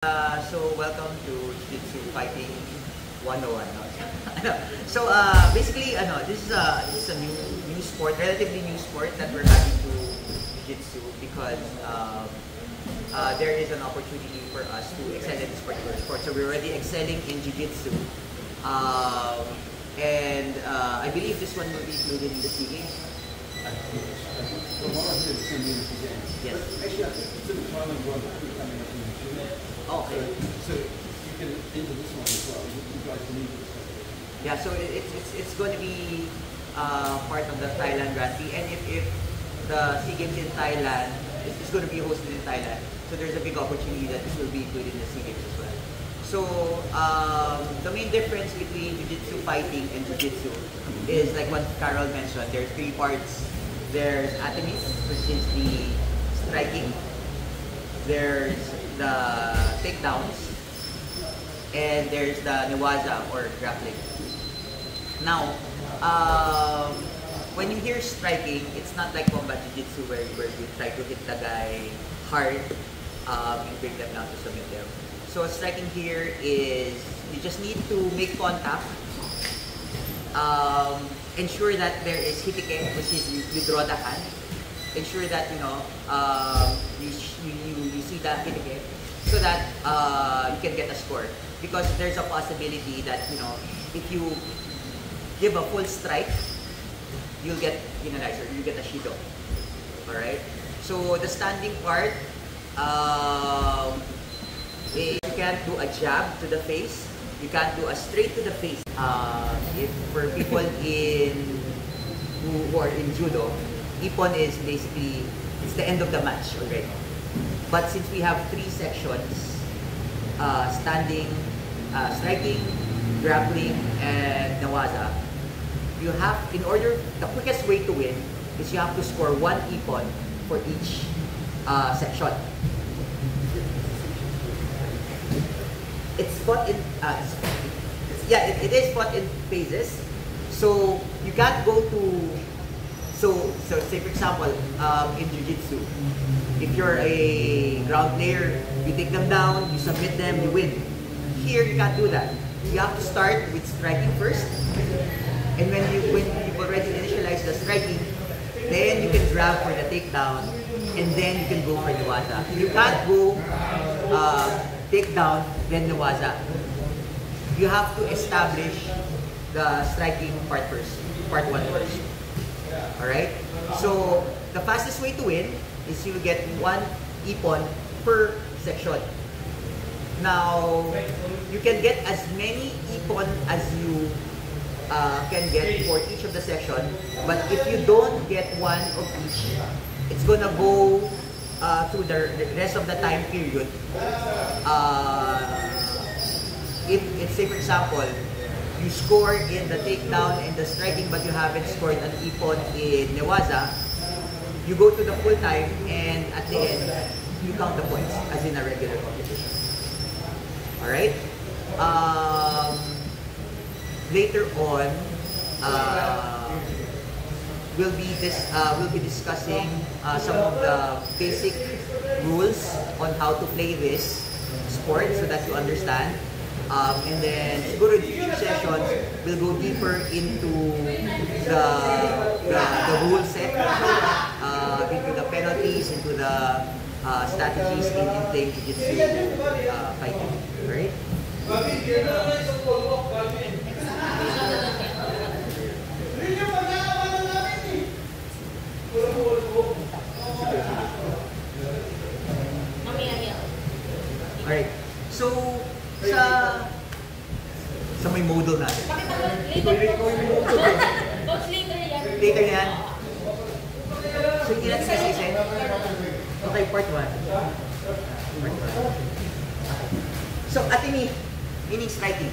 So welcome to Jiu-Jitsu Fighting 101. No? So basically, this is a new sport, relatively new sport that we're adding to Jiu-Jitsu because there is an opportunity for us to excel in this particular sport. So we're already excelling in Jiu-Jitsu, and I believe this one will be included in the SEA Games. Yes. Actually, I think Pacific Thailand World Cup is coming up in June. Okay. So you can enter this one as well. You guys can enter this one. Yeah, so it's going to be part of the Thailand Grand Prix, and if the SEA Games in Thailand is going to be hosted in Thailand, so there's a big opportunity that this will be included in the SEA Games as well. So the main difference between Jiu-Jitsu fighting and Jiu-Jitsu is like what Carol mentioned. There's three parts. There's Atamis, which is the striking. There's the takedowns, and there's the Newaza or grappling. Now, when you hear striking, it's not like combat jiu-jitsu where you try to hit the guy hard and bring them down to submit them. So striking here is you just need to make contact, ensure that there is hitike, which is you draw the hand. Ensure that you see the hitike so that you can get a score. Because there's a possibility that if you give a full strike, you'll get penalized or you get a shido. All right. So the standing part, you can't do a jab to the face. You can't do a straight to the face. If for people who are in judo, ippon is basically it's the end of the match already. But since we have three sections, standing, striking, grappling, and Newaza, you have the quickest way to win is you have to score one ippon for each section. It's fought in it is fought in phases. So you can't go to so say for example in Jiu-Jitsu, if you're a ground player, you take them down, you submit them, you win. Here you can't do that. You have to start with striking first, and when you've already initialized the striking, then you can grab for the takedown, and then you can go for the Newaza. You can't go takedown, then Newaza. You have to establish the striking part one first. Alright? So, the fastest way to win is you get one ippon per section. Now, you can get as many ippon as you can get for each of the section, but if you don't get one of each, it's gonna go through the rest of the time period. If it's say for example, you score in the takedown and the striking but you haven't scored an ippon in Newaza, you go to the full time and at the end, you count the points as in a regular competition. Alright? Later on, we'll be discussing some of the basic rules on how to play this sport so that you understand. And then siguro in future sessions, we'll go deeper into the rule set, into the penalties, into the strategies in playing jiu-jitsu fighting. Right? Alright. So, sa may modal natin. Later yan. So, hindi natin sasaysin. Okay, part 1. So, Atimi, meaning striking.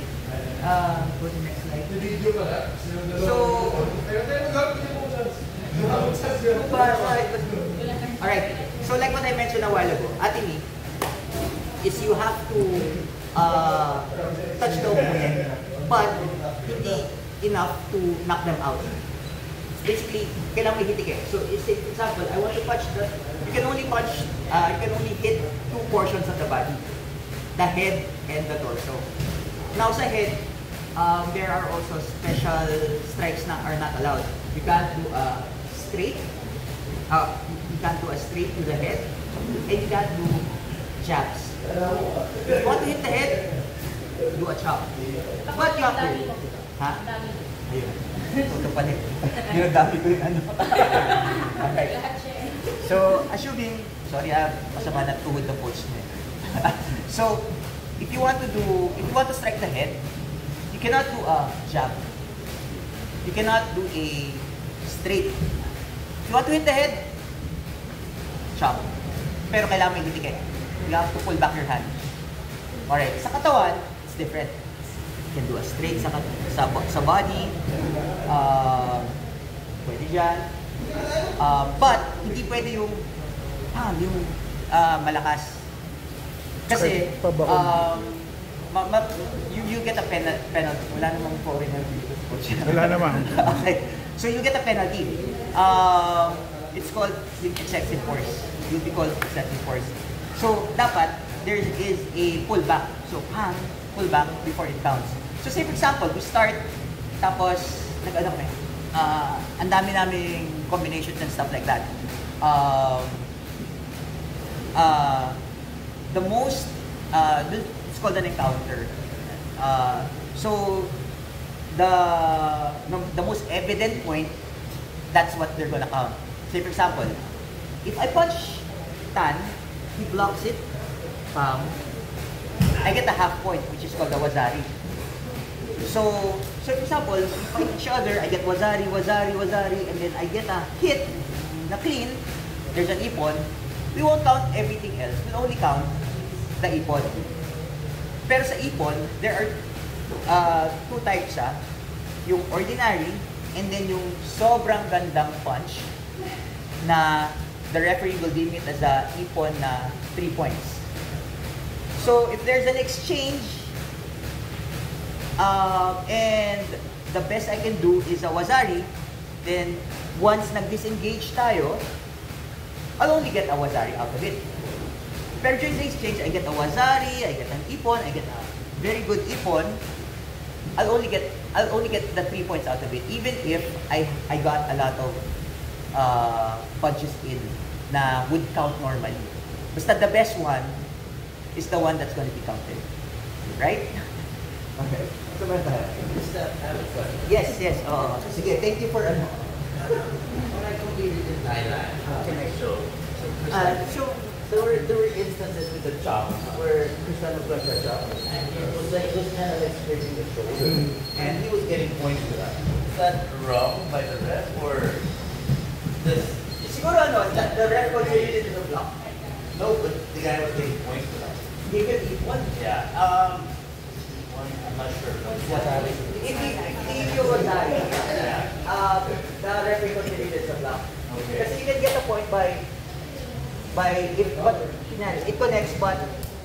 Go to the next slide. So, alright. So, like what I mentioned a while ago, Atimi is you have to touch the opponent, but hindi enough to knock them out. Basically, kailangan may hitike. So, say for example, I want to punch you can only hit two portions of the body. the head and the torso. Now sa head, there are also special strikes na are not allowed. You can't do a straight, you can't do a straight to the head, and you can't do jabs. If you want to hit the head, do a chop. But you have to, ha? Ayun. Ito pala. Ginagdami ko yung ano. Okay. So, assuming, sorry masama na tuhod ng coach niya. So, if you want to strike the head, you cannot do a jab. You cannot do a straight. If you want to hit the head, chop. Pero kailangan may hitikit. You have to pull back your hand. Alright, sa katawan, it's different. You can do a straight sa body. Pwede dyan. But, hindi pwede yung malakas. Kasi, you get a penalty. Wala namang foreigner dito. Wala naman. Okay. So, you get a penalty. It's called excessive force. You'll be called excessive force. So, dapat, there is a pullback. So, pull back before it counts. So, say for example, we start, tapos, nag-ano kami, ang dami naming combinations and stuff like that. The most, it's called an encounter. So, the most evident point, that's what they're gonna count. Say for example, if I punch Tan, he blocks it, I get a half point, which is called the Wazari. So for example, we fight each other, I get Wazari, and then I get a hit na clean, there's an ipon, we won't count everything else, we'll only count the ipon. Pero sa ipon, there are two types yung ordinary, and then yung sobrang gandang punch na the referee will deem it as a ipon na 3 points. So if there's an exchange, and the best I can do is a Wazari, then once nag-disengage tayo, I'll only get a Wazari out of it. Pero during the exchange, I get a Wazari, I get an ipon, I get a very good ipon, I'll only get the 3 points out of it, even if I got a lot of punches in na would count normally. Basta the best one is the one that's going to be counted. Right? Okay. So, yes. Sige, thank you for ano. When I competed in Thailand, Can I so there were instances with the chop where Cristiano got the chop, and it was kind of like scraping the shoulder, and he was getting points for that. Is that wrong by the ref, or this? Siguro ano, the ref considered it as a block. No, but the guy was getting points for that. He could eat one. Yeah. I'm not sure. If you Wazari, the referee considered it as a block. Okay. Kasi you can get a point by if but it connects, but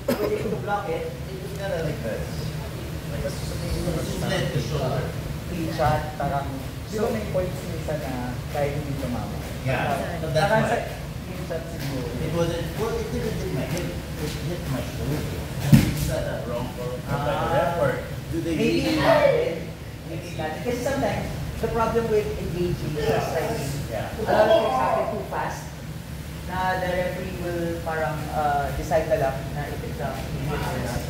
when you block it, It's kind of like this. Like the shoulder. Clean shot, parang so may points minsan na kahit hindi tumama. Yeah. So that's Parang sa why. clean shot siguro. It wasn't. Well, it didn't hit my head. It hit my shoulder. Is that wrong for by the ref, or do they? maybe because sometimes the problem with engaging is striking. Yeah. A lot of things happen too fast na the referee will parang decide na lang na if it's a hit or not.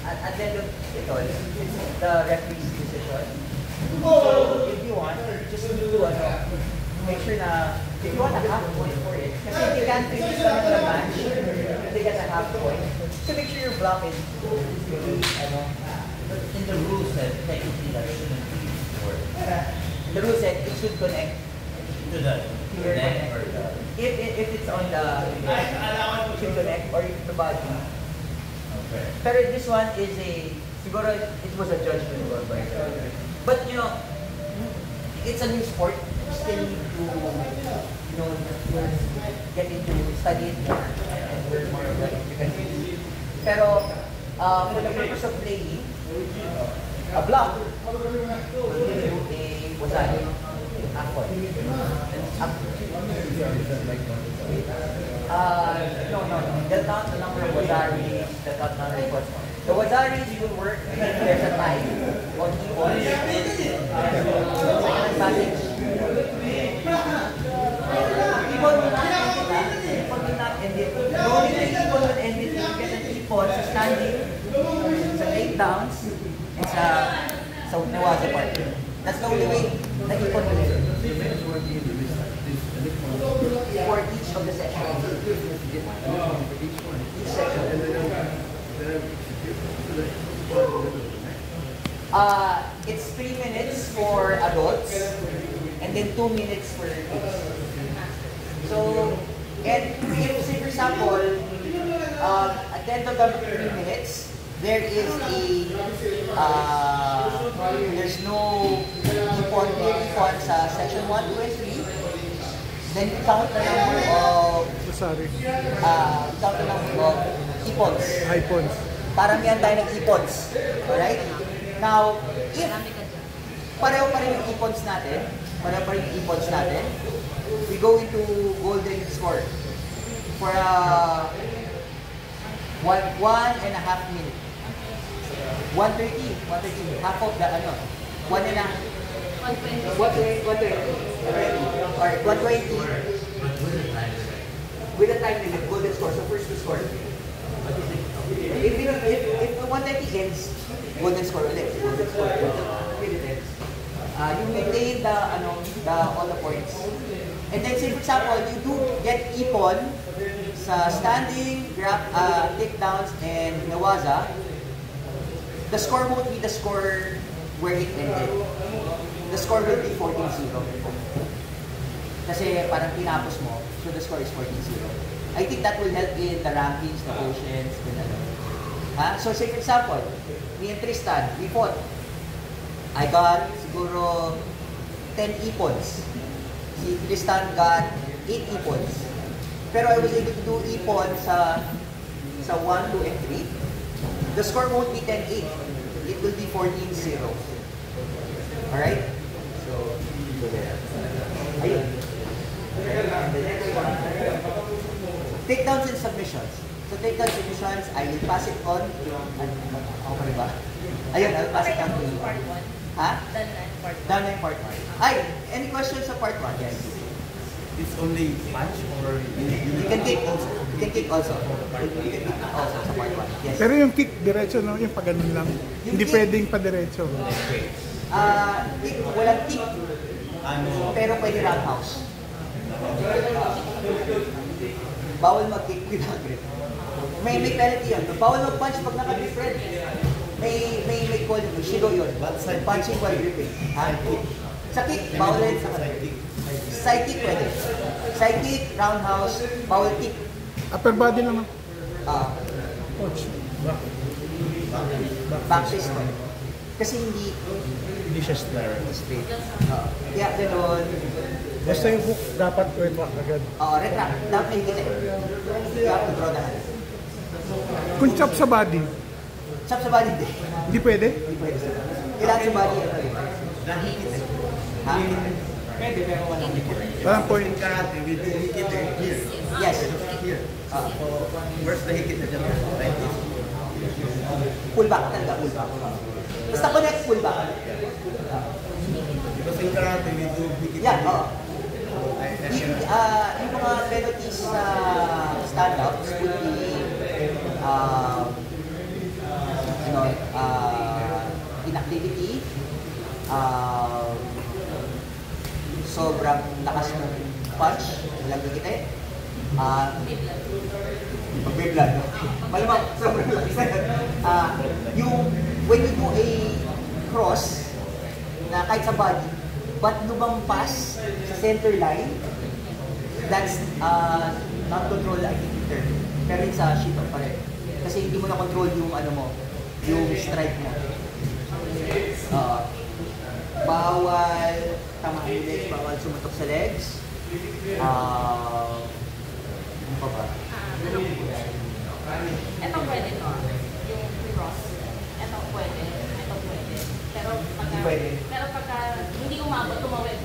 At the end of it all, it's the referee's decision. So if you want, just do make sure na if you want a half point for it, kasi if you can't finish the match, you get a half point. So make sure your block is really, But in the rules said technically that shouldn't be for the rule said it should connect. to the neck or the. If it's on the it should connect or if the body. Okay. Pero this one is siguro it was a judgment call by but it's a new sport. You still need to get into study it more and learn more of it. Pero for the purpose of playing a block will give you a Wazari. Akon. No. They'll count the number of Wazaris, they'll count the number of reports. The Wazaris will work if there's a time on Ipon. Ipon will not end it. Ipon will not end it. The only way Ipon will end it is to get an Ipon sa standing, sa takedowns, and sa Nawaza part. That's the only way na Ipon will end it. For each of the sections. Each section. It's 3 minutes for adults and then 2 minutes for kids. So, and if, say for example, at the end of the 3 minutes, there is there's no ipon sa section 1, 2, and 3. Then you count the number of count the number of ipons. Paramihan tayo ng ipons. Alright? Now, if pareho pa rin yung ipons natin, we go into golden score for 1.5 minutes. 130, half of the 120. Alright, 120 with a time limit, golden score. So first to score. If 130 ends, golden score ulit. You maintain all the points. And then say for example, you do get ipon sa standing, takedowns, and nawaza. The score won't be the score where it ended. The score will be 14-0. Kasi parang tinapos mo, so the score is 14-0. I think that will help in the rankings, the quotients, So say for example, me and Tristan, we fought. I got siguro 10 ipons. Si Tristan got 8 ipons. Pero I was able to do ipon sa 1, 2, and 3. The score won't be 10-8. It will be 14-0. Alright? So, ayun. The next one. Takedowns and submissions. So takedowns and submissions, I will pass it on. Ako pa rin ba? Ayun, I will pass it on to you. Ha? Done na yung part 1. Ay, any questions sa part 1? Yes. It's only punch or You can kick also. You can kick also. You can kick also sa part 1. Yes. Pero yung kick diretso, no? Yung pag ganun lang. Yung Hindi kick- pwedeng pa diretso. Walang kick. Pero pwede roundhouse. Bawal mag-kick without grip. May penalty yun. Bawal mag-punch pag naka-grip red. May call yun. Shido yun. Punching while gripping. Ha? Sa kick, bawal rin sa grip. Side kick pwede. Side kick, roundhouse, bawal kick. Upper body naman. Coach, Back fist mo. Kasi hindi siya straight? Kaya gano'n. basta yung hook dapat retract agad. Retract. Dapat may higit. You have to draw the hand. Kung chop sa body, Chop sa body, hindi. hindi pwede. Hindi pwede sa body. Kailangan sa body. Ha? Pwede, pero walang hikit. Walang point. In karate, we do hikit here. Yes. Here. So, where's the hikit na dyan? Like this. Pull back talaga, pull back. Basta connect, pull back. Because in karate, we do hikit Yeah, here. Yung mga penalties sa stand-ups would be inactivity, sobrang lakas ng punch, walang gigite, mag-blood. Malamang, sobrang lakas na yun. When you do a cross, na kahit sa body, but lumampas sa center line, that's not control, I think, term. Pero yun sa shito pa rin. Kasi hindi mo na control yung yung strike mo. Bawal tamaan yung legs, bawal sumatok sa legs. Ano pa ba? Ito pwede to. Yung cross. Ito pwede. Pero pagka, Hindi pwede. Pero pagka hindi umabot, tumawid.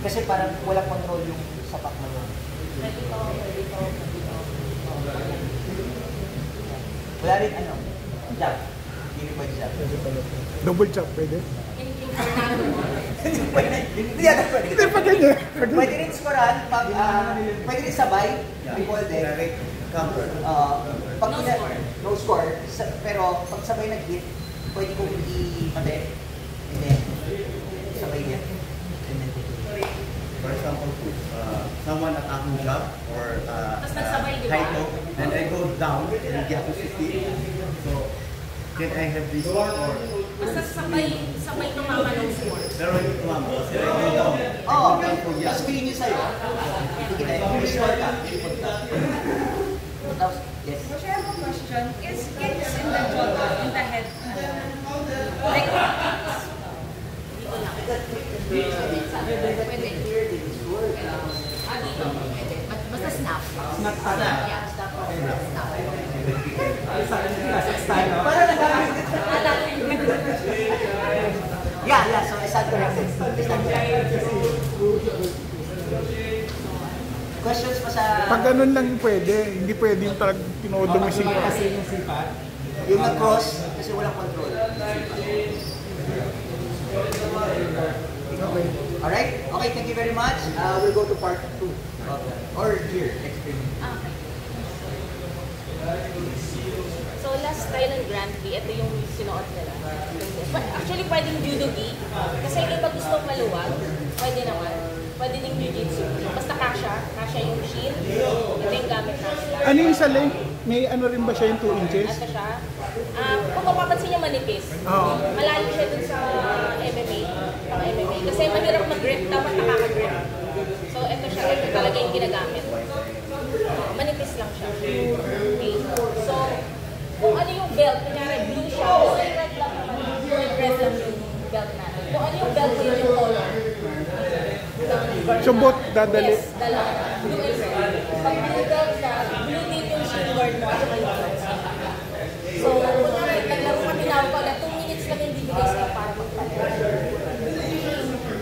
Kasi parang walang control yung sapak mo yun. Pwede to. Wala rin ano, jab. Hindi rin pwede jab. Double chop, pwede? Hindi yata pwede. Hindi pa ganyan. Pwede rin skoran, pwede rin sabay, recall din. Direct counter. Pag No ina- score. No score. Pero pag sabay nag-hit, pwede kong hindi mate. And then, sabay din. And then, For example, someone attacking jab or Tapos nagsabay, di ba? high low, and I go down and get to 50. So, can I have this or Basta sabay tumama ng score. pero hindi tumama kasi I go down. Oo, I go down. tapos sabihin niyo sa'yo. Hindi kita, may score ka. Tapos, yes. Which I have a question. Is kicks in the jaw, in the head, like, Basta snap. Snap sana. Yeah, snap. Para nag-aamit. Yeah, so I stand corrected. Questions pa sa... Pag ganun lang yung pwede, hindi pwede yung talagang tinodomising ko. Yung nag-cross, kasi walang control. Alright? Okay, thank you very much. We'll go to part 2. Or here, next stream. Okay. So last Thailand Grand Prix, ito yung sinuot nila. Actually, pwedeng judo gi. Kasi yung iba gusto maluwag, pwede naman. Pwede ding jiu-jitsu. Basta kasha yung shin. Ito yung gamit natin. Ano yung sa length? May ano rin ba siya yung 2 inches? Ito siya. Kung mapapansin niyo manipis. Oo. Malalim siya dun sa MMA. Mga MMA. Kasi mahirap mag-grip, dapat nakaka-grip. So ito siya, ito talaga yung ginagamit. Manipis lang siya. Okay. So, kung ano yung belt, kunyari blue siya, kulay red lang naman. Kulay red lang yung belt natin. Kung ano yung belt ko yun yung color. So both dadali? Yes, dalawa. Blue and red. Pag blue belt siya, blue din yung shin guard mo at saka yung belt. So, kunyari, naglaro ka tinawag ko ulit, 2 minutes lang yung bibigay sa'yo para magpalit.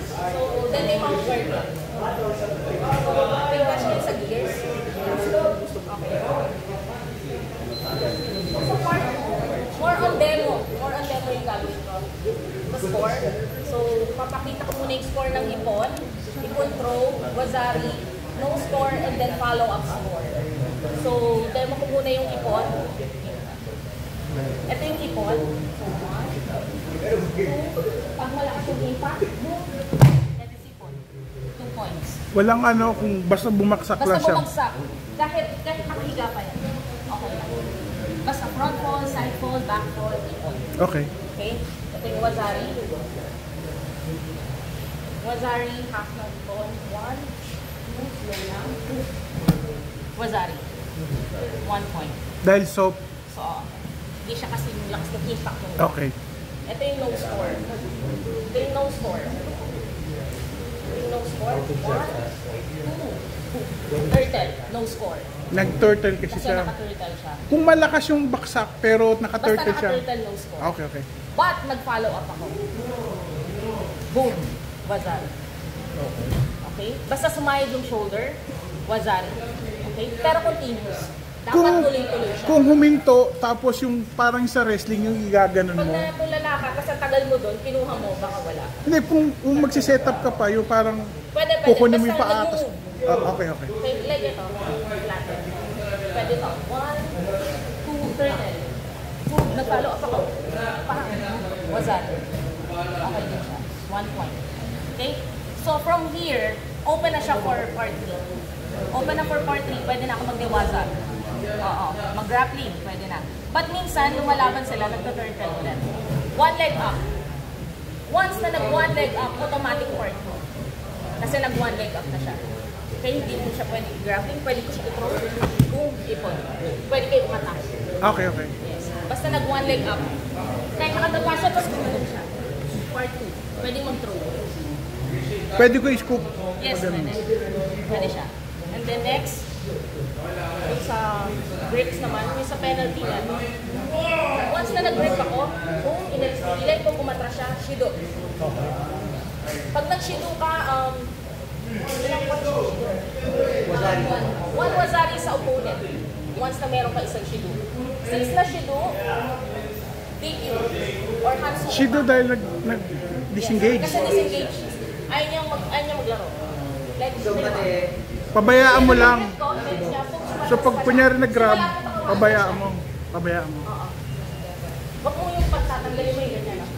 So, then may mount guard lang. So, may watch kayo sa gears. Okay. So, more on demo yung gagawin ko. The score. So, papakita ko muna yung score ng ipon throw, wazari, no score, and then follow-up score. So, demo ko muna yung ipon. Ito yung ipon. So, 1, 2, pag malakas yung impact, boom. That is ipon. 2 points. Walang ano, kung basta bumaksak Basta lang siya. bumagsak. Kahit nakahiga pa yan. Okay lang. Basta front fall, side fall, back fall, ipon. Okay. Okay? Ito yung wazari. Wazari, half na ipon. 1, 2, slow lang. Wazari. 1 point. Dahil soap. So, hindi siya kasi yung lakas ng impact mo. Okay. Ito yung no score. Ito yung no score. Ito yung no score. 1, 2. Turtle, no score. Nag-turtle kasi Kasi siya. naka-turtle siya. Kung malakas yung baksak pero Basta naka-turtle siya. naka-turtle, no score. Okay, okay. But, nag-follow up ako. Boom. Wazari. Okay? Basta sumayad yung shoulder, wazari. Okay? Pero continuous. Dapat tuloy-tuloy siya. Kung huminto, tapos yung parang sa wrestling yung igaganon Pag mo. natulala ka, kasi tagal mo doon, kinuha mo, baka wala. Hindi, kung magsiset up ka pa, yung parang Pwede. kukunin mo yung Basta paatas. nag-move. Okay, okay. Okay, like ito. Flatten. Pwede ito. 1, 2, turtle. Boom. Nag-follow up ako. Parang, wazari. Okay din siya. 1 point. Okay? So, from here, open na siya for part 3. Open na for part 3, pwede na ako magdiwaza. Oo. Mag-grappling, pwede na. But minsan, lumalaban sila, nagto-turtle ulit. 1 leg up. Once na nag-1 leg up, automatic part 2. Kasi nag-1 leg up na siya. Okay, hindi mo siya pwede grappling, pwede ko siya i-throw, boom, ipon. Pwede kayo umatak. Okay, okay. Yes. Basta nag-1 leg up. Kahit nakatagpa siya, tapos gumanon siya. Part 2. Pwede mag-throw. Pwede ko i-scoop. Yes, pwede. Pwede siya. And then next, yung sa grips naman, yung sa penalty yan. Once na nag-grip ako, boom, ilay ko, kumatras siya, shido. Pag nag-shido ka, Ilang points yung Shido? Wazari. One Wazari sa opponent. Once na meron ka isang Shido. Since na Shido, DQ or Hansu. Shido dahil nag-disengage. Kasi disengage. Ayaw niya maglaro. Like, So, pati, Pabayaan mo lang. Comments niya, So pag kunyari nag-grab, pabayaan mo. Pabayaan mo. Oo. Huwag mo yung pagtatanggalin mo yung ganyan.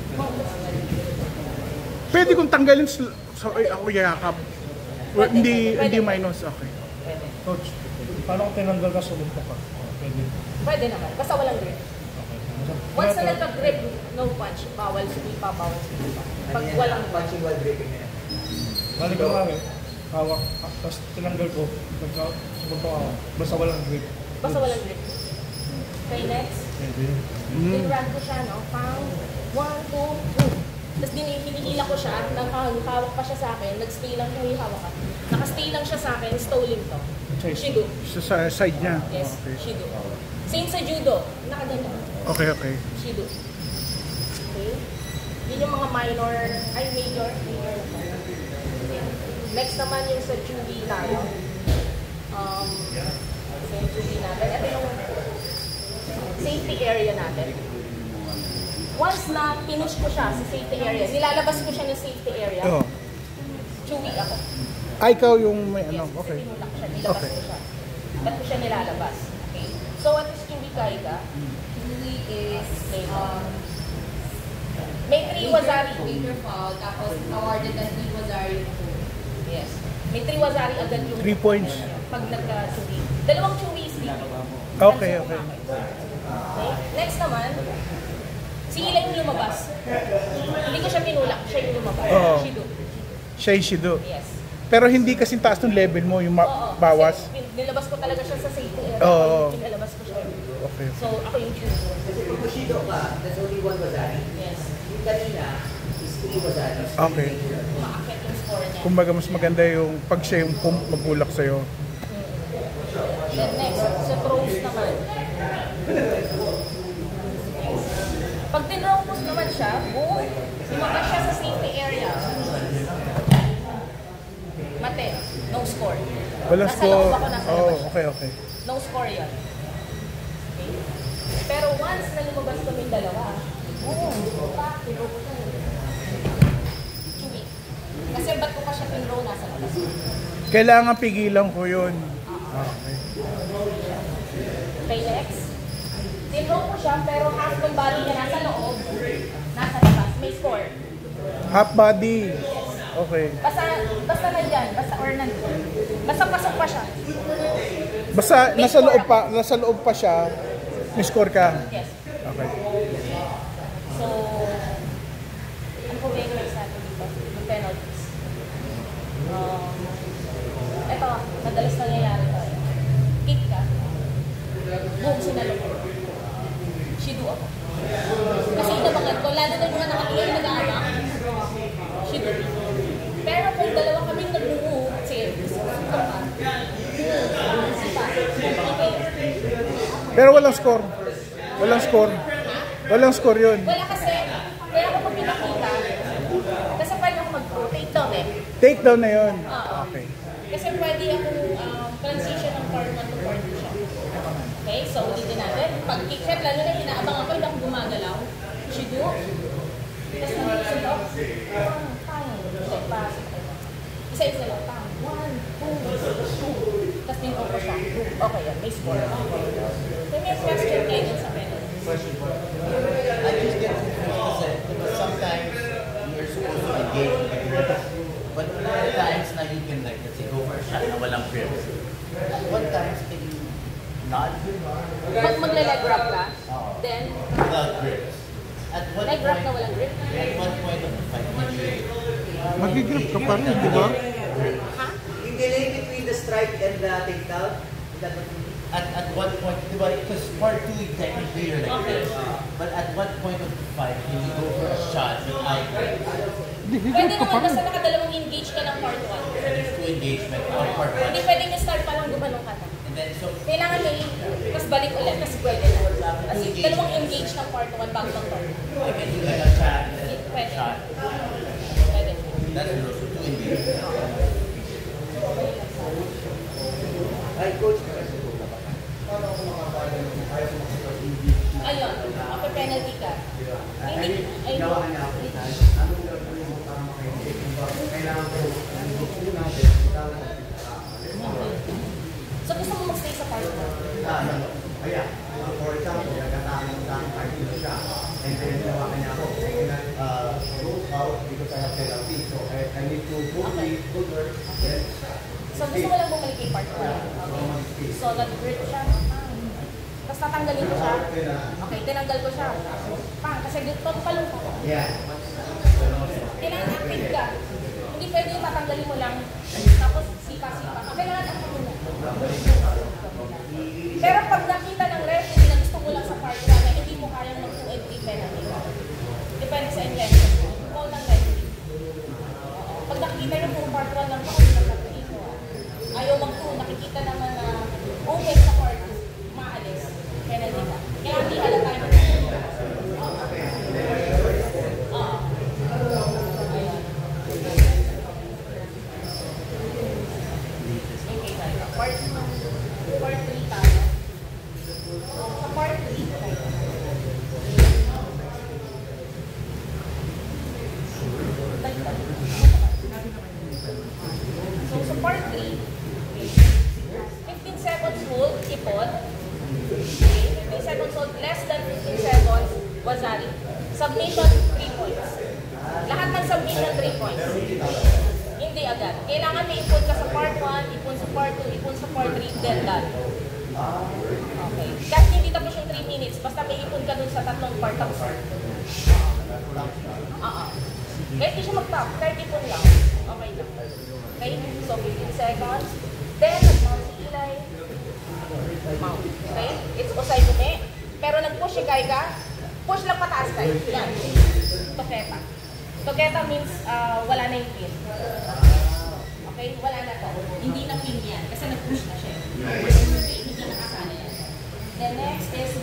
Pwede kong tanggalin sa ako yakap. Hindi minus. Okay. Pwede. Coach, paano kung tinanggal ka sumumpo ka? Pwede. Pwede naman. Basta walang grip. Once na nagka-grip, no punch. Bawal sumipa, bawal sumipa. Pag walang punch. punching while gripping na yan. Balik ko nga hawak, tapos tinanggal ko, sumumpo ako. Basta walang grip. Basta walang grip. Okay, next. Pwede. Tinrun ko siya, no? Pang 1, 2, 3. Tapos hinihila ko siya, hawak pa siya sa akin, nag-stay lang siya, hawak ka. Naka-stay lang siya sa akin, stolen to. Shido. Sa side niya. Yes, Okay. Shido. Same sa judo, nakaganto. Okay. Shido. Okay? Yun yung mga minor, major. Next naman yung sa Chewy tayo. Sa yung Chewy natin. Ito yung safety area natin. Once na finish ko siya sa safety area, nilalabas ko siya ng safety area, Oh. Chewy ako. Ikaw yung may ano. Yes, Okay. tinulak siya, nilabas Okay. ko siya. Ba't ko siya nilalabas? Okay. So what is Chewy Kaiga? Chewy is, may 3 Wazari. Major foul, tapos awarded na 3 Wazari. Yes. May 3 Wazari agad yung 3 points. pag nagka-Chewy. Dalawang Chewy is legal. Okay. Okay. Next naman, si Ila yung lumabas. Hindi ko siya pinulak, siya yung lumabas. Oo. Shido. Siya yung Shido. Yes. Pero hindi kasing taas ng level mo, yung Oo. bawas. Kasi nilabas ko talaga siya sa safety area. Oo. Pinalabas ko siya. Okay. So, ako yung Shido. Kasi kung Bushido ka, there's only one Wazari. Yes. Yung kanina is 3 Wazari. Okay. Umaakit yung score niya. Kumbaga mas maganda yung pag siya yung magulak sa'yo. Then next, sa throws naman. Pag tinropos naman siya, boom, lumabas siya sa safety area. Mate, no score. Walang Nasa score. loob ako, nasa labas siya. Okay. No score yun. Okay? Pero once na lumabas kaming dalawa, boom, tinropos siya. Chewy. Kasi ba't ko pa siya pinrow nasa labas? Kailangan pigilan ko yun. Okay. Okay, next. Tinrow ko siya, pero half ng body niya nasa loob, nasa labas. May score. Half body. Okay. Basta nandyan, basta pasok pa siya. Basta nasa loob pa siya, may score ka. Yes. Okay. So, ano po ba yung next natin dito? Yung penalties. Ito, madalas nangyayari to. Kick ka. Boom, sinalo ko. Shido ako. Kasi inabangan ko, lalo na yung mga nakakilay nag-aabang. Shido. Pero kung dalawa kaming nag-move, sige, suka pa. Okay. Pero walang score. Walang score yun. Wala kasi, kaya ako pag pinakita, kasi pwede ako mag-takedown eh. Takedown na yun. Oo. Okay. Kasi pwede akong transition ng part 1 to part 2 siya. Okay, so ulitin natin. Pag kick shot, lalo na inaabang ako, hindi ako gumagalaw. Shido. Tapos nandito sa loob. Pang. Pass. Isa-isa lang. Pang. 1, 2, 3. Tapos tinro ko siya. Okay yan, may score. So may question kayo dun sa penalty. I just get confused because sometimes you're supposed to engage with the grip. But there are times na you can like, let's say, go for a shot na walang grips. What times can you not Pag magle-leg wrap ka, then, without grips? At what leg wrap na point, walang grip. at what point of the fight can you Magigrip ka pa rin, di ba? Ha? Yung delay between the strike and the takedown, is that what you mean? at what point, di ba, because part 2 technically you're like Okay. this. But at what point of the fight can you go for a shot with eye grips? Pwede naman, basta nakadalawang engage ka ng part 1. There's 2 engagement or part 1. Hindi pwedeng start pa lang gumanong ka na. And then so Kailangan may, tapos balik ulit, kasi pwede na. Kasi dalawang engage ng part 1 bago ng part 2. you can do like a shot and then Pwede. shot. Pwede. That's also 2 engagement. Ayun, okay, penalty ka. Hindi, ayun. So gusto mo mag-stay sa park mo? For example, nagkataon ng party siya, and then nawakan niya ako, goes out because I have penalty, so I need to book her, yes. So gusto mo lang bumalik kay park mo? Okay. So nag-grip siya. Tapos tatanggalin ko siya. Okay, tinanggal ko siya. Pang, kasi dito palong ko. Yeah. Tinanggal ka. Hindi pwede yung tatanggalin mo lang. Tapos sipa-sipa. Kailangan ako muna. Pero pag nakita ng referee na gusto mo lang sa park na hindi mo kayang mag-2 and 3 penalty. Depende sa intention mo. Ikaw ng referee. Pag nakikita yung puro park run lang ako, hindi lang natin mo. Ayaw mag-2, nakikita naman na okay sa park, maalis. Penalty ka. Kaya hindi halata yung Part 3 tayo. Sa part 3 tayo. So sa part 3, 15 seconds hold, ipon. 15 seconds hold, less than 15 seconds, wazari. Submission, 3 points. Lahat ng submission, 3 points. Hindi agad. Kailangan may ipon ka sa part 1, ipon sa part 2, ipon sa part 3, then done. Okay. Kahit hindi tapos yung 3 minutes, basta may ipon ka dun sa tatlong part of part. Kahit di siya mag-top, kahit ipon lang. Okay lang. Okay? So, 15 seconds. Then, nag-mount si Eli. Mount. Okay? It's usay kumi. Pero nag-push si Kai ka. Push lang pataas tayo. Yan. Toketa. Toketa means wala na yung pin. Okay? Wala na to. Hindi na pin yan. Kasi nag-push na siya. Hindi nakasana yan. Then next is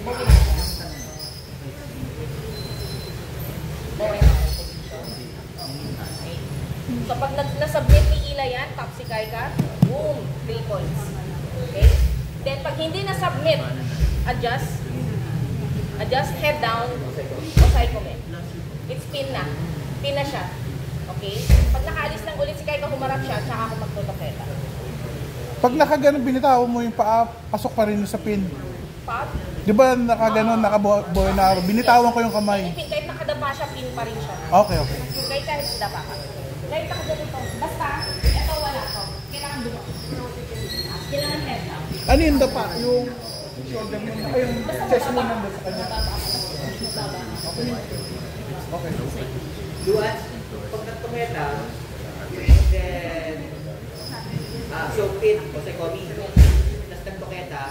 Bobinata. Okay. So pag nasubmit ni Ila yan, top si Kai ka, boom, 3 points. Okay? Then pag hindi na-submit, adjust, head down, o psychomet. It's pin na. Pin na siya. Okay? Pag nakaalis lang ulit si Kai ka, humarap siya, tsaka ako magtutoketa. Pag nakaganon, binitaw mo yung paa, pasok pa rin sa pin. Pop? Di ba nakaganon, nakabuhay na araw, binitawan ko yung kamay. Pin, kahit nakadapa siya, pin pa rin siya. Okay, okay. Kahit dapa ka. Kahit nakaganito. Basta, ito wala to. Kailangan dumo. Kailangan head down. Ano yung dapa? Yung shoulder mo, ay yung chest mo nandun sa kanya. Okay. Duan, pag nagtumeta, then, so pin, o sa komi, tapos nagtuketa,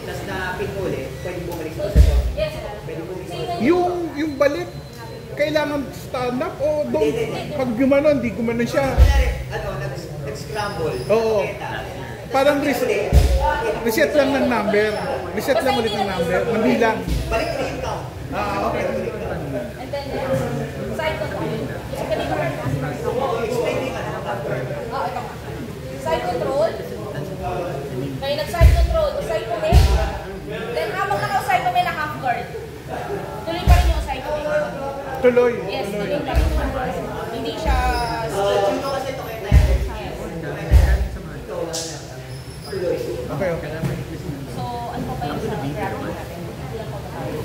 tapos na pin ulit, pwede bumalik sa komi. Yes, Pwede bumalik sa komi. Yung balik, kailangan stand up o doon? Pag gumanon, di gumanon siya. Kunyari, nag-scramble, Oo. tuketa. Parang reset lang ng number. Reset lang ulit ng number. Mabilang. Balik ulit yung count. Okay. and then side control. Kasi kanina Explain din ka na. ito nga. Side control. Kaya nag-side control, side commit. Then habang naka-side commit na half guard. Tuloy pa rin yung side commit. Tuloy. Yes, tuloy pa rin. Hindi siya Sino kasi tuketa yan? Okay, okay. So, ano pa ba yung sa grabbing natin? Ilan pa ba tayo?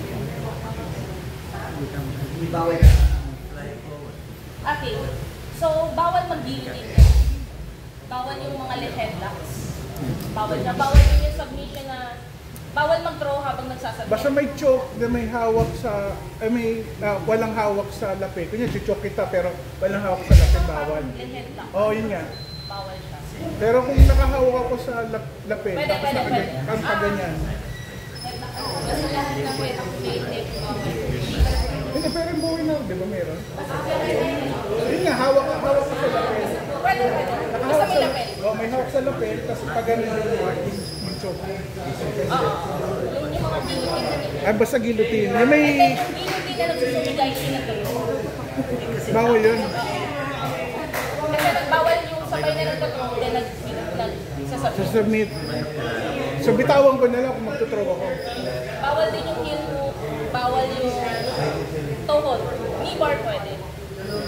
Bawal. Okay. So, bawal mag-guillotine. Bawal yung mga headlocks. Bawal na. Bawal din yung submission na bawal mag-throw habang nagsasubmit. Basta may choke na may hawak sa, walang hawak sa lapit. Kunya, choke kita pero walang hawak sa lapit, bawal. Headlock. Oo, yun nga. Bawal siya. Pero kung nakahawak ako sa lapit, Pwede, tapos pwede. ang kaganyan. Headlock. Basta lahat ng way ng plate, bawal. Hindi, pero yung buhay na, di ba meron? Yun nga, hawak ko sa lapit. Pwede. Basta may lapel. May hawak sa lapit, tapos pag ganun yung choke. Oo. Yung mga guillotine. Ay, basta guillotine. Yung may, Guillotine na nagsusumigay sinagalo. bawal yun. Kasi nagbawal yung sabay na nagtatro, then nagsasubmit. Submit. So bitawan ko na lang kung magtuthrow ako. Bawal din yung heel hook, bawal yung toe hold. Knee bar pwede.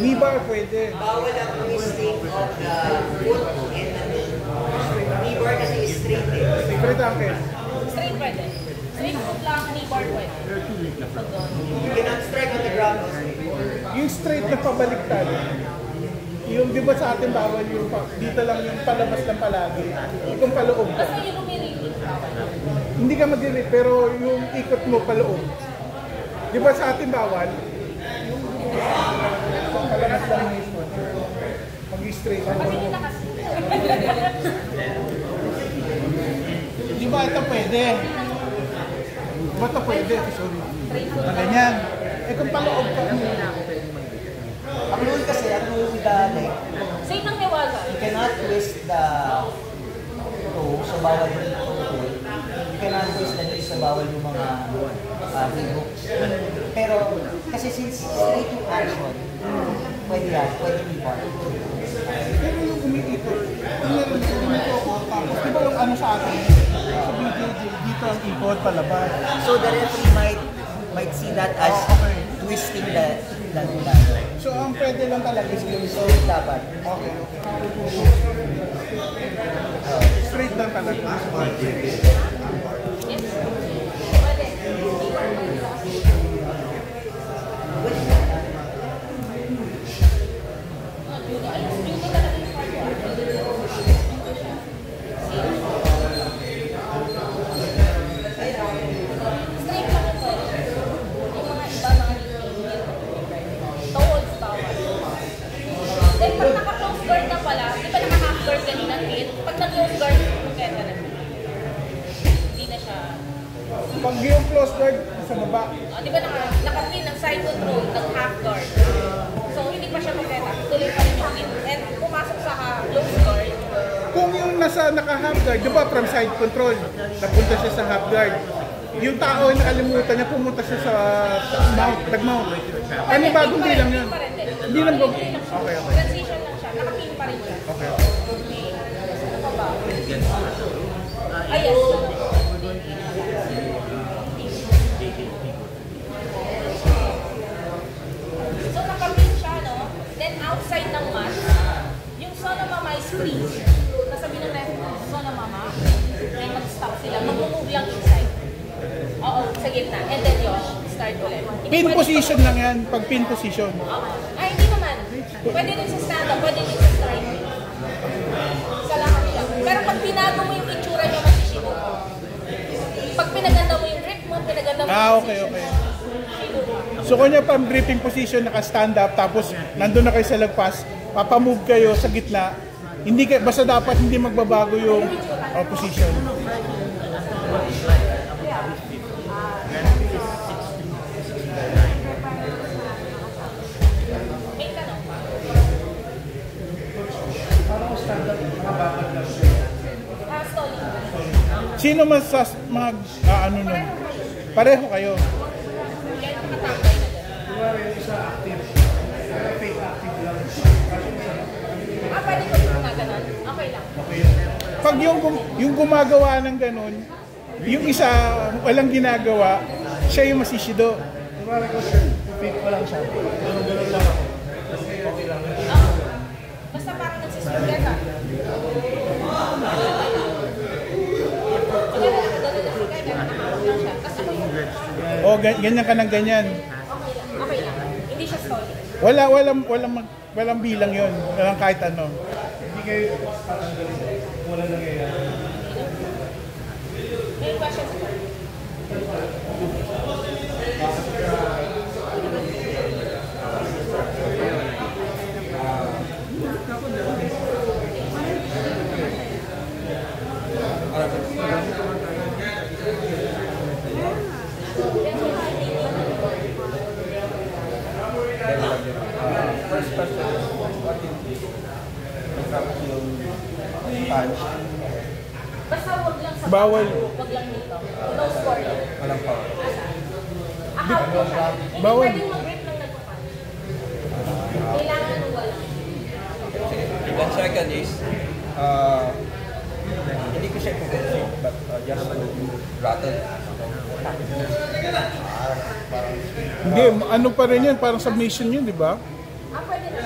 Knee bar pwede. Bawal ang twisting of the foot and the knee. Knee bar kasi is straight eh. Straight ankle. Straight pwede. Straight hook lang, knee bar pwede. Pag doon. You cannot strike on the ground. Yung straight na pabaliktad. Yung di ba sa atin bawal yung dito lang yung palabas lang palagi. Itong paloob ka. Basta yung umiringin, bawal. Hindi ka mag-direct pero yung ikot mo paloob. Di ba sa atin bawal? Yung palabas lang yung ikot. Mag-straight. Kasi kita kasi. Di ba ito pwede? Di ba ito pwede? Sorry. Na ganyan. Eh kung paloob ka. Ang rule kasi, ang rule with the leg, Same ng niwaga. you cannot twist the toe, so bawal yung toe. You cannot twist the knee, so bawal yung mga heel hooks. Pero, kasi since straight yung action, pwede yan, pwede knee bar. Pero yung umiikot, meron sa ganito ako, tapos di ba yung ano sa atin, sa BJJ, dito ang ikot, palabas. So the referee might see that as twisting the So ang pwede lang talaga is yung So dapat. okay. Straight lang talaga. Pag naka-close guard na pala, di ba naka-half guard kanina, hit? Pag nag-close guard, kaya ka na. Hindi na siya. Pag yung close guard, sa baba. Di ba naka-pin ng side control, ng-half guard. So, hindi pa siya makita. Tuloy pa rin yung hit. And pumasok sa close guard. Kung yung nasa naka-half guard, di ba from side control, napunta siya sa half guard. Yung tao ay nakalimutan niya, pumunta siya sa mount, nag-mount. Ano bagong bilang yun? Hindi lang bagong. Okay. Transition lang siya. Naka-pin pa rin siya. Okay. Ano pa ba? Ah, yes. So, nakapin siya, no? Then, outside ng mat, yung Sona Mama is free. Nasabi ng ref, Sona Mama, may mag-stop sila. Mag-move lang inside. Oo, sa gitna. And then, Yosh, start ulit. Hindi Pin pwede position lang yan, pag pin position. Ay, hindi naman. Pwede rin sa stand-up, pwede rin sa strike. Sa lahat nila. Pero pag pinago mo yung itsura niya, masishigo mo. Pag pinaganda mo yung grip mo, pinaganda mo yung Okay. shigo mo. So kanya pang gripping position, naka-stand up, tapos nandun na kayo sa lagpas, papamove kayo sa gitna. Hindi kayo, basta dapat hindi magbabago yung position. May tanong pa. Stalling. Sino mas sa mga ano nun? Pareho kayo. Kaya nakatambay na dyan. Pwede ko yung gumaganon? Okay lang. Pag yung gumagawa ng ganun, yung isa walang ginagawa, siya yung masishido. Basta parang nagsisipagyan ka. O ganyan ka ng ganyan. Okay lang. Hindi siya stalling. Walang bilang yon, walang kahit ano. May questions po? First question, what did yung punch? Basta wag lang sa Bawal. Wag lang dito. No scoring. Walang power. Ahawk mo siya. Hindi Bawal. pwedeng mag-grip ng nagpapunch. Kailangan wala. Then second is, hindi ko siya i-confirm, but just to rattle. Hindi, ano pa rin yan, parang submission yun, di ba? Pwede na.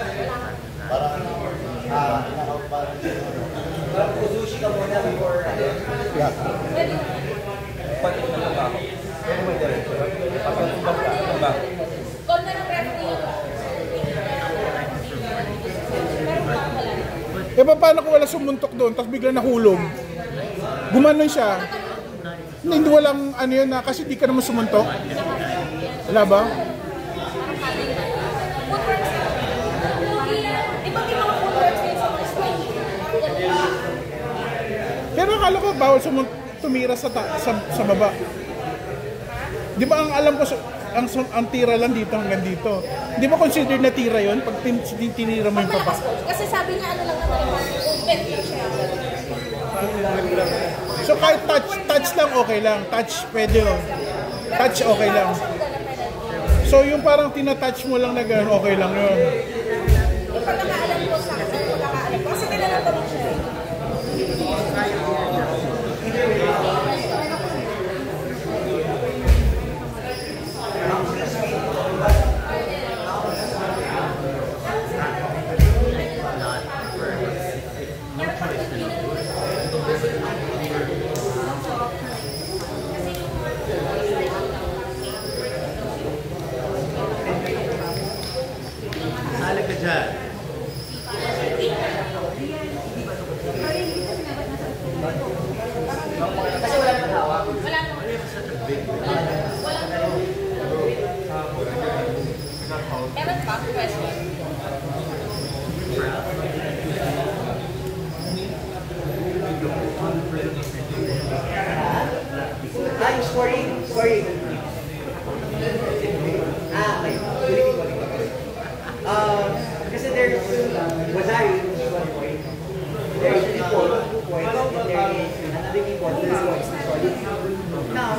Sushi ka muna before Yeah. Pwede. Pati na lang ako. Pero may diretso. Ba? Call na ng referee. Meron pa wala. Eh, paano kung wala sumuntok doon, tapos bigla nahulog? Gumanon siya. Hindi walang ano yun na, kasi di ka naman sumuntok. Wala ba? Footworks. Di ba may mga footworks din sa mga school? Pero akala ko bawal tumira sa baba. Di ba ang alam ko, ang tira lang dito hanggang dito. Di ba considered na tira yon pag tinira mo yung papa? Kasi sabi niya ano lang naman, open lang siya. So kahit touch lang okay lang. Touch pwede oh. Touch okay lang. So yung parang tinatouch mo lang na gano'n, okay lang yun. Yung pagkakaalam ko sa akin, pagkakaalam ko, kasi nilalantaman siya. Sali ka dyan. Kasi wala nang hawak. Wala naman. Wala naman. Meron pa? Question. Yung scoring. Okay. Kasi there's Wazari, which is 1 point. There's Ipon, 2 points. And there is another Ipon, 3 points. Now,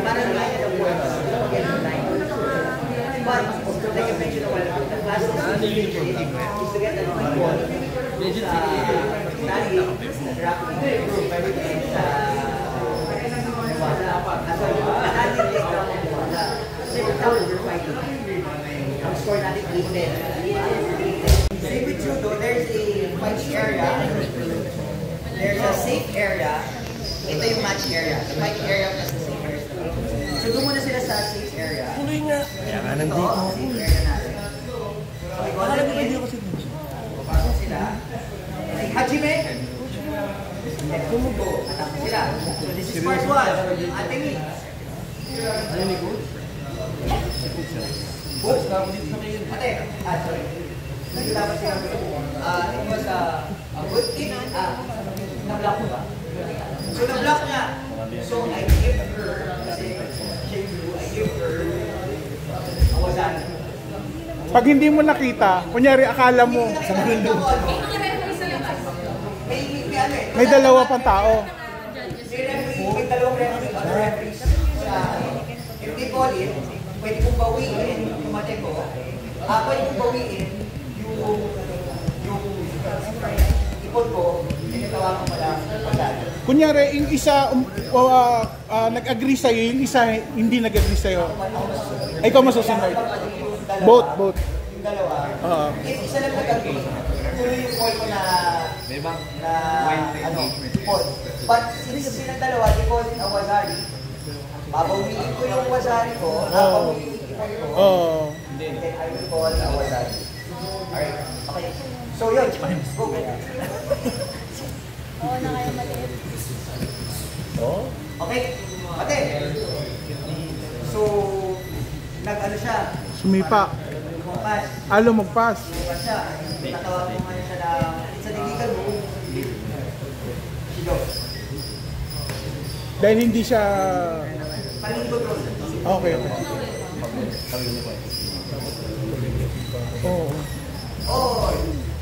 parang kaya ng points, get 9. But, like I mentioned a while ago, the fastest is to get an Ipon sa Stanley, rapidly improve everything sa Nevada. Sorry, Stanley Lake Ground and Nevada. Kasi we're fighting. Ang score natin 8-10. Same with judo, there's a fight area. There's a safe area. Ito yung match area. The fight area plus the safe area. So doon muna sila sa safe area. Tuloy nga. Kaya nga nandito. Safe area natin. So we go na din. Papasok sila. Like Hajime. Then kumubo. Atake sila. So this is part 1. Atemi. Ano ni coach? Coach, ate. Sorry. Naglaban sila. It was a good kick. Na-block mo ba? So na-block niya. So I give her, kasi siya yung blue, I give her a Wazari. Pag hindi mo nakita, kunyari akala mo, may dalawa pang tao. May dalawang referees. If they call it, pwede kong bawiin, tumatek ko. Pwede kong bawiin yung ipon ko, tinatawagan ko pala Wazari. Kunyari, yung isa nag-agree sa'yo, yung isa hindi nag-agree sa'yo. Ay, ikaw masusunod. Both. Yung dalawa. If isa lang nag-agree, tuloy yung call ko na ipon. But since silang dalawa, they call it a Wazari. Babawiin ko yung Wazari ko, babawiin yung ipon ko. Then I will call a Wazari. Alright, okay. So yun, go. Oo na kayo maliit. Okay, ate. So, nag-ano siya? Sumipa. Lumagpas. Lumagpas. Lumagpas siya. Tatawag mo nga siya na sa diligan mo. Sigaw. Dahil hindi siya... Palingkod ron. Okay. Oh,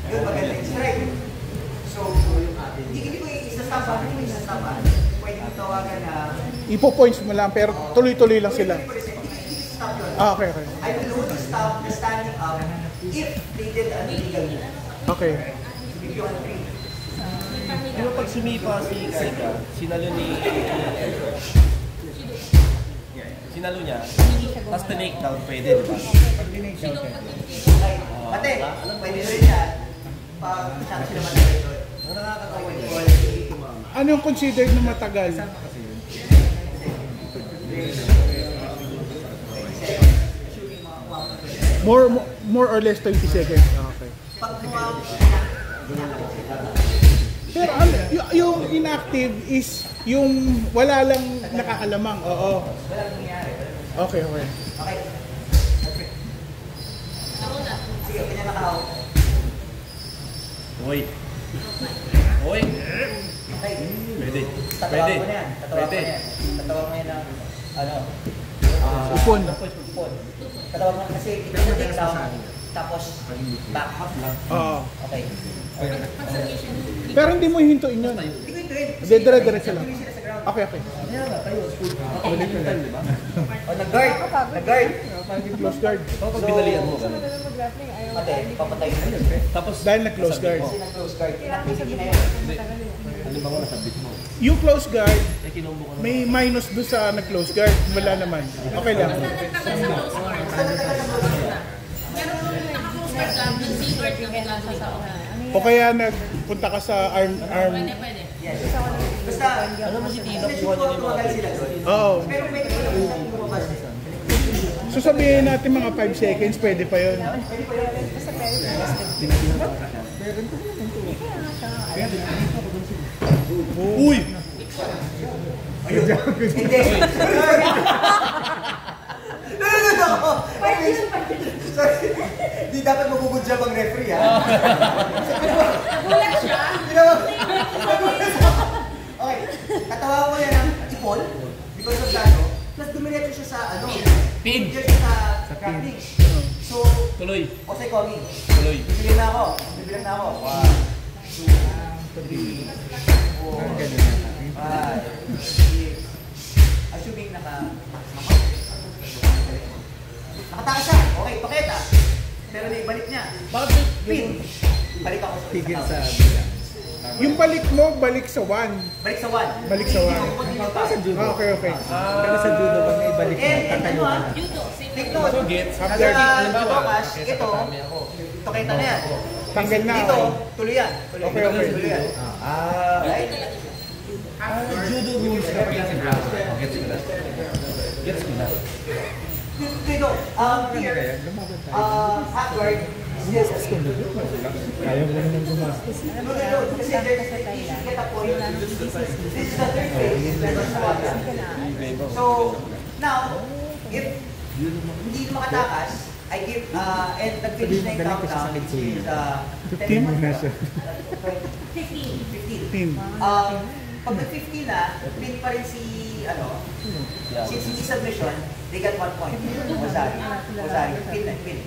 yun maganda yung strike. So, hindi ko isa-stop. Hindi ko isa-stop. Pwede mo tawagan na... Ipo-points mo lang, pero tuloy-tuloy lang sila. Okay. I will only stop the standing up if they did an illegal move. Okay. If you agree. Di ba pag sumipa si Kaida, sinalo ni sinalo niya, tapos tinake down, pwede, di ba? Pag dinake down, pwede. Okay. Pati, pwede rin yan. Pag chance sila matagal doon. Ang nakakatawa yun. Anong considered na matagal? More or less 20 seconds. Okay. Pag kumawag, Pero yung inactive is yung wala lang nakakalamang. Oo. walang nangyayari. Okay, okay. Okay. Sige, kanya nakahawak. Uy. Uy. Okay. Pwede. Tatawag Pwede. mo na yan. Tatawag mo Pwede. na yan. Tatawag mo yan ng, ano, Upon. upon. Tatawag mo kasi ito na take down, tapos back up lang. Oo. Okay. Pero hindi mo hintuin yun. Hindi ko ito rin. Hindi, dire-diretso lang. Tuloy sila sa ground. Okay, okay. O, nag-guard. Nag-guard. Close guard. Tapos binalian mo. ganun. Ate, papatay mo yun. Tapos, Dahil na-close guard. Kasi nag-close guard. Inactivity na yun. halimbawa nasabit mo. Yung close guard, Eh, kinombo ko na. may minus doon sa nag-close guard. Wala naman. Okay lang. O kaya nagpunta ka sa arm. Yes. Basta, ano mo si Tino? Tumagal sila doon. Oo. Pero may lumabas eh. So sabihin natin mga 5 seconds, pwede pa yun. Uy! Hindi. No. Sorry. Di dapat magugod siya pang referee, ha? Nagulat siya. Okay. Katawa ko yan ng ipon. Because of that, no? Plus dumiretso siya sa, ano? Pin. Dumiretso siya sa crafting. So, Tuloy. Osay Kogi. Tuloy. Bibilang na ako. 1, 2, 3, 4, 5, 6. Assuming nakatakas siya. Okay, paketa. Pero naibalik niya. Bakit? Pin. Balik ako sa Tigil sa Yung balik mo, balik sa 1. Balik sa 1. Balik sa 1. Okay, okay. Pero sa judo, pag may ibalik mo, tatayo ka na. Take note. So, gets. Kasi After- Tokas, ito, kita na yan. Tanggal na. Dito, Okay. tuloy yan. Tuloy. Okay, okay. Tuloy yan. Right? Judo rules na gets ko na. Gets ko na. Dito, here, half guard. Yes, Ayaw mo naman gumastos. kasi there's get a point. This is the third phase. So, now, if hindi makatakas, I give, and nag-finish na yung countdown, which is 15 muna siya. 15. Pag nag-15 na, pin pa rin si, since hindi submission, they got 1 point. Wazari, pin na, pin.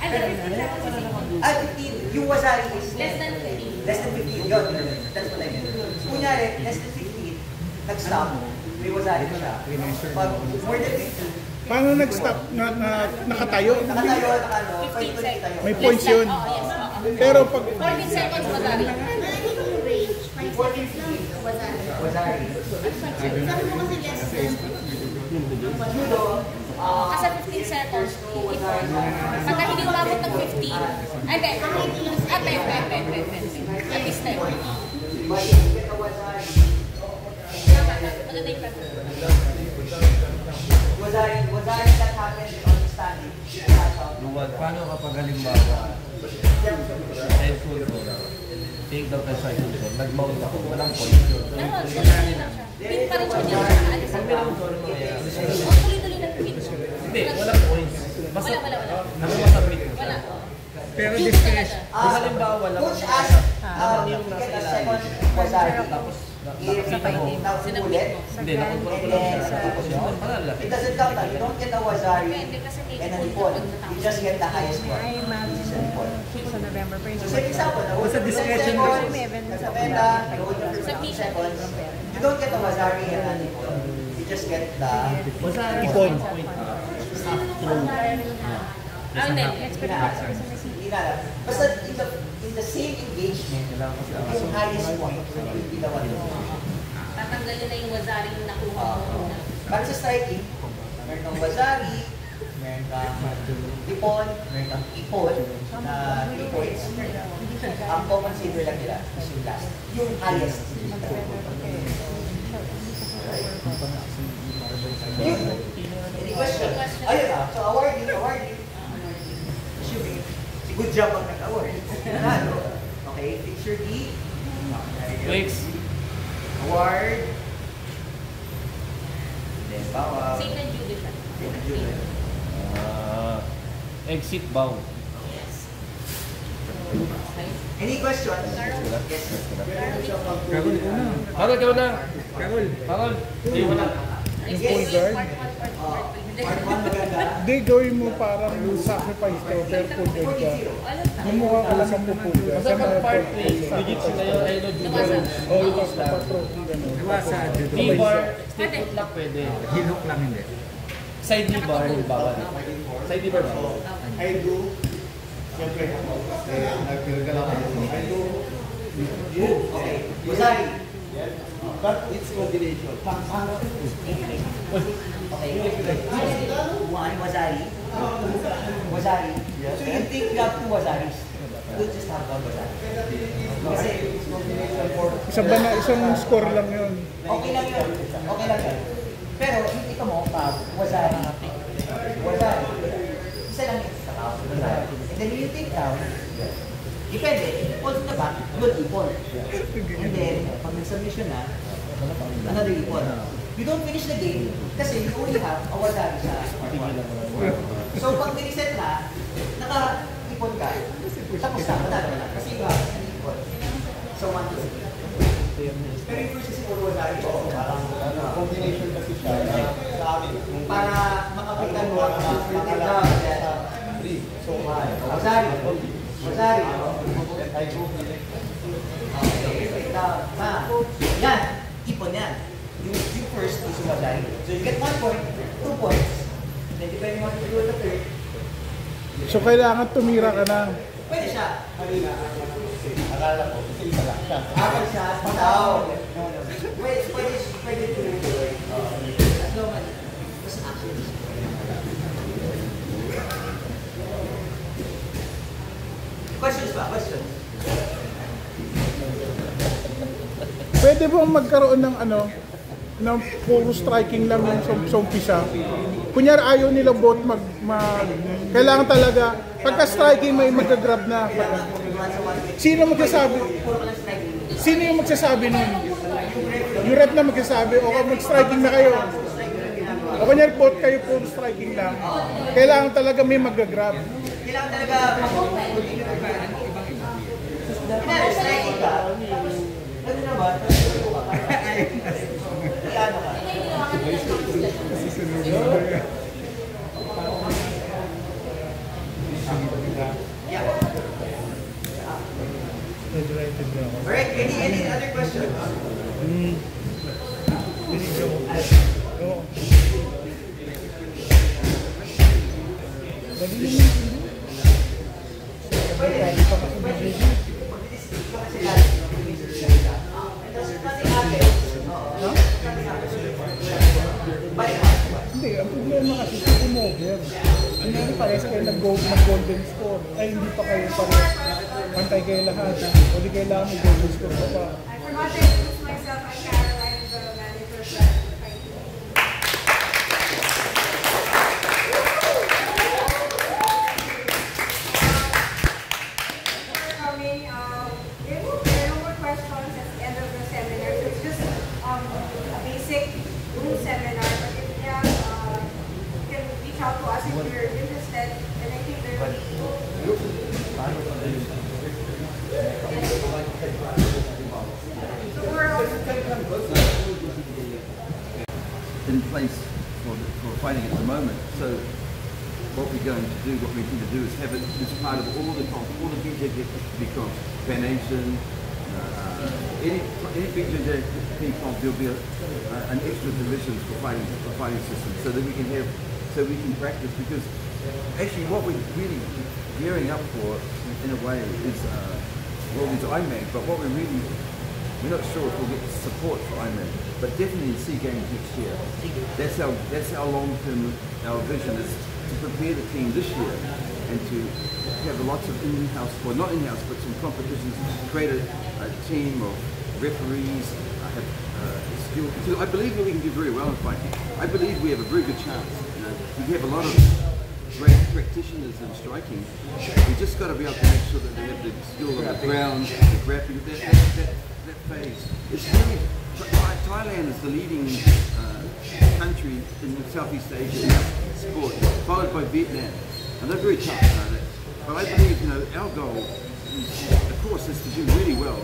And the 15 seconds is equal. 15, yung Wazari is Less than 15. Less than 15, yun. That's what I meant. Kunyari, less than 15, nag-stop, may Wazari pa siya. Pag more than 15, Paano nag-stop na nakatayo? nakatayo, 15 seconds. May points yun. Oh, yes. Pero pag 14 seconds, Wazari. Wazari. Kasi 15 seconds, i-point. Pagka hindi umabot ng 15, ay, at this time. Tama na, maganda yung pag- Wazari that happened on the standing. Paano kapag halimbawa, head control, take down ka sa control, nag-mount ako, walang point yun. Pero, tuloy-tuloy lang siya. Pin pa rin siya dito sa alis ang ground. Tuloy-tuloy lang pin. Hindi, walang points. Basta, Wala. ano masabit mo? Wala. Pero Cute discretion. talaga. Halimbawa, walang Coach asked, get a second Wazari. tapos, If now ulit, hindi, nakontrol ko lang siya. Tapos yun, pangalan. it doesn't count. You don't get a Wazari Pwede kasi may and an ipon ipon. kapag You just get the highest one. I imagine sa November pa So, say example, Basta discretion seconds, lang. Nakapenda, load of 15 seconds. You don't get a Wazari and an ipon. You just get the ipon. hindi. Hinala. Basta in the same engagement, yung highest point will be the one. Tatanggalin na yung Wazari yung nakuha mo. Para sa striking, meron kang Wazari, meron kang Ipon, meron kang Ipon na 3 points. Ang consider lang nila is yung last, yung highest. Any question? Ayun na, so awarding. Assuming, good job ang nag-award. Nanalo. Okay, picture D. Weeks. Award. Then, bawal. Same na Judy siya. Same na Judy. Exit bow. Any questions? Yes. Karol, ikaw na. Karol. Hindi mo na. Yung full guard. Part 1 maganda. Hindi, gawin mo parang sacrifice to, pero full guard ka. Gumawa ka lang ng full guard. Basta pag part 3, digit sila yun, ay no, Judy. O, ito sa patrophy, gano'n. D-bar, stay put lang pwede. Hilok lang hindi. Side D-bar, bawal. Side D-bar bawal. I do. Siyempre. Nagpilga lang ako. I do. Okay. Wazari. But it's combination. Okay. One, Wazari. Wazari. So you think you have 2 Wazaris? We'll just have 1 Wazari. Kasi Isang score lang yun. okay lang yun. Pero ito mo, Wazari. Isa lang yun sa tao. And then you take down, depende, ipon sa back, good ipon. And then, pag nag-submission na, another ipon. You don't finish the game kasi you only have a Wazari sa part 1. So pag nireset na, naka-ipon ka, tapos na, manalo na. Kasi you have an ipon. So 1 to 3. Pero yung first is puro Wazari, parang Combination kasi siya sa amin. para makapitan mo ang mga lang. So, Wazari. Okay, wait down. Yan, ipon yan. Yung first is yung Wazari. So you get 1 point, 2 points. Then depending on what you do with the third, So, kailangan tumira ka na. pwede siya. akala ko, kasi isa lang siya. Apat siya, pataw. Pwede tuloy. As long as, basta action. Questions ba? Questions? Pwede bang magkaroon ng ng puro striking lang yung sa umpisa? Kunyari ayaw nila both kailangan talaga, pagka striking may mag-grab na. Sino yung magsasabi nun? Yung rep na magsasabi, o mag-striking na kayo. O kunyari both kayo puro striking lang. Kailangan talaga may mag-grab. Kailangan talaga striking ka. Ano na ba? Ano ka? Yeah. Alright, any other questions? Hindi, ang problema kasi si Mover. Hindi parehas kayo nag-golden score. Ay, hindi pa kayo parehas. Pantay kayo lahat. O di kailangan may golden score pa pa. I forgot to introduce myself. I'm Caroline, the manager for Fighting. For coming, there are no more questions at the end of the seminar. So it's just a basic room seminar. But if you have, you can reach out to us if you're interested. And I think there will be in place for fighting at the moment. So what we're going to do, what we need to do is have it as part of all the BJJP comps, Pan Asian, any BJJP comp, there'll be an extra division for fighting systems, so that we can practice, because actually what we're really gearing up for in a way is well, it's IMAG, but what we're really We're not sure if we'll get support for Ironman, but definitely SEA Games next year. That's our long-term, our vision is to prepare the team this year and to have lots of in-house, well not in-house, but some competitions, create a team of referees, have skill. So I believe that we can do very well in fighting. I believe we have a very good chance. You know, we have a lot of great practitioners in striking. We just got to be able to make sure that they have the skill on the ground, the grappling, that phase. It's really, Thailand is the leading country in Southeast Asia in sport, followed by Vietnam. And they're very tough, you know. But I believe, you know, our goal, of course, is to do really well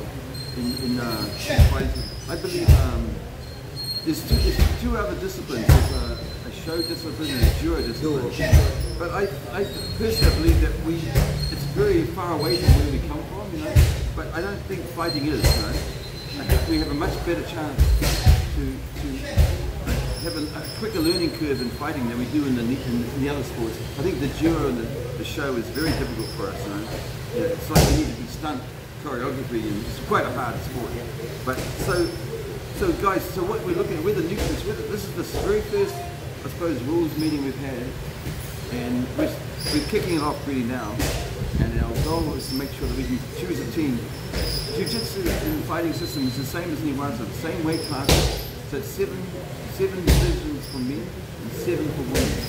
in fighting. I believe there's two other disciplines. There's a show discipline and a judo discipline. But I personally believe that it's very far away from where we come from, you know. But I don't think fighting is, you know. I think we have a much better chance to have a quicker learning curve in fighting than we do in the other sports. I think the judo and the show is very difficult for us, you know. Yeah, it's like we need to be stunt choreography, and it's quite a hard sport. But so guys, so what we're looking at, we're the nucleus. This is the very first, I suppose, rules meeting we've had, and we're kicking it off really now. And our goal is to make sure that we can choose a team. Jiu-Jitsu and fighting system is the same as Niwanza, the same weight class. So it's seven divisions for men and 7 for women.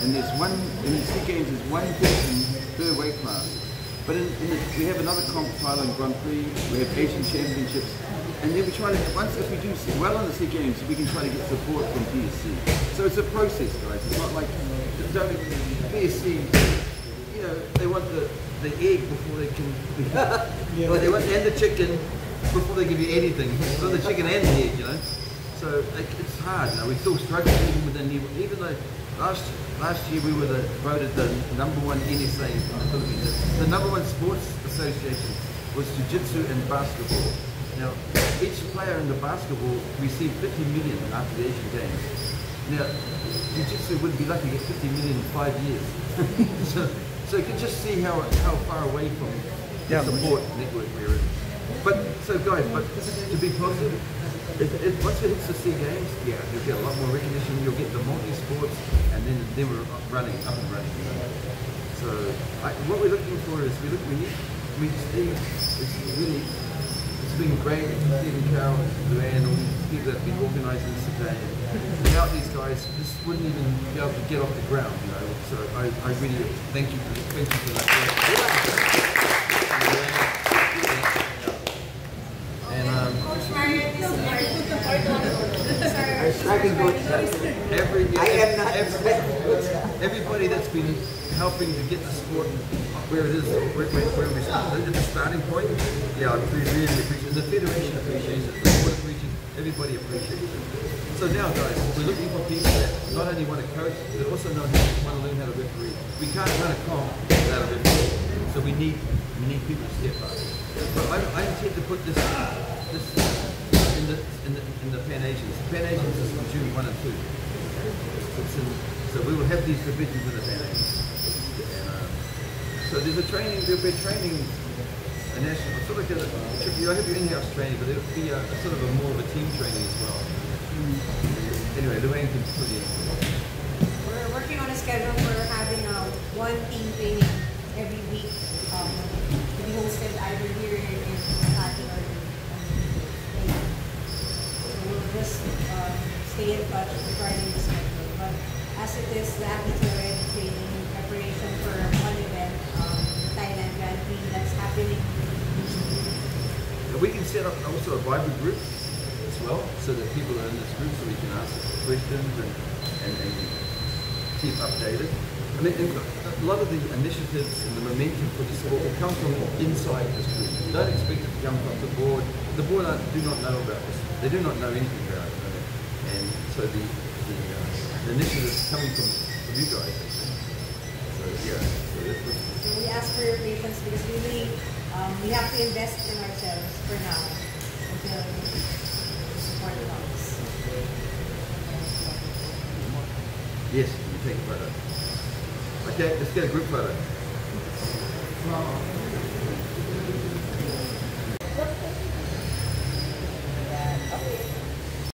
And there's one in the SEA Games. There's one person per weight class. But we have another comp, Thailand Grand Prix. We have Asian Championships, and then we try to if we do well in the SEA Games, we can try to get support from PSC. So it's a process, guys. It's not like PSC. You know, they want the egg before they can. Well, they want the chicken before they give you anything. So the chicken and the egg, you know. So it's hard. You know, we're still struggling even though last year we were voted the #1 NSA in the Philippines. The #1 sports association was Jiu-Jitsu and basketball. Now, each player in the basketball received 50 million after the Asian Games. Now, Jiu-Jitsu would be lucky to get 50 million in 5 years. so you can just see how far away from the support network we're in. But so guys, to be positive, once it hits the SEA Games, yeah, you'll get a lot more recognition. You'll get the multi-sports, and then we're up and running. You know? So what we're looking for is we Steve. It's been great. Stephen Carroll, Luann, all these people that have been organising this today. Without these guys, this wouldn't even be able to get off the ground. You know. So I really thank you for that. Everybody that's been helping to get the sport where it is, where we start, at the starting point, yeah, we really appreciate it. The Federation appreciates it, the sport appreciates it, everybody appreciates it. So now guys, we're looking for people that not only want to coach, but also want to learn how to referee. We can't run a comp without a referee, so we need people to step up. But I intend to put this in the Pan Asians. The Pan Asians is from June 1 and 2. So we will have these divisions in the Pan Asians. So there's a training, there'll be training, a national, sort of like you'll have your in-house training, but it'll be a sort of more of a team training as well. Anyway, Luann can put in. We're working on a schedule for having one team training every week to be hosted either here in Makati or we'll just stay in touch regarding the schedule. But as it is, the athletes are already training in preparation for one event, the Thailand Grand Prix that's happening. We can set up also a Bible group as well, so that people are in this group so we can ask questions and keep updated. I mean, a lot of the initiatives and the momentum for the sport will come from inside this group. Don't expect it to come from the board. The board do not know about this. They do not know anything about it. And so the initiative is coming from you guys. So yeah. So we ask for your patience because really we have to invest in ourselves for now until support comes. Yes, you take a photo. Okay, let's get a group photo.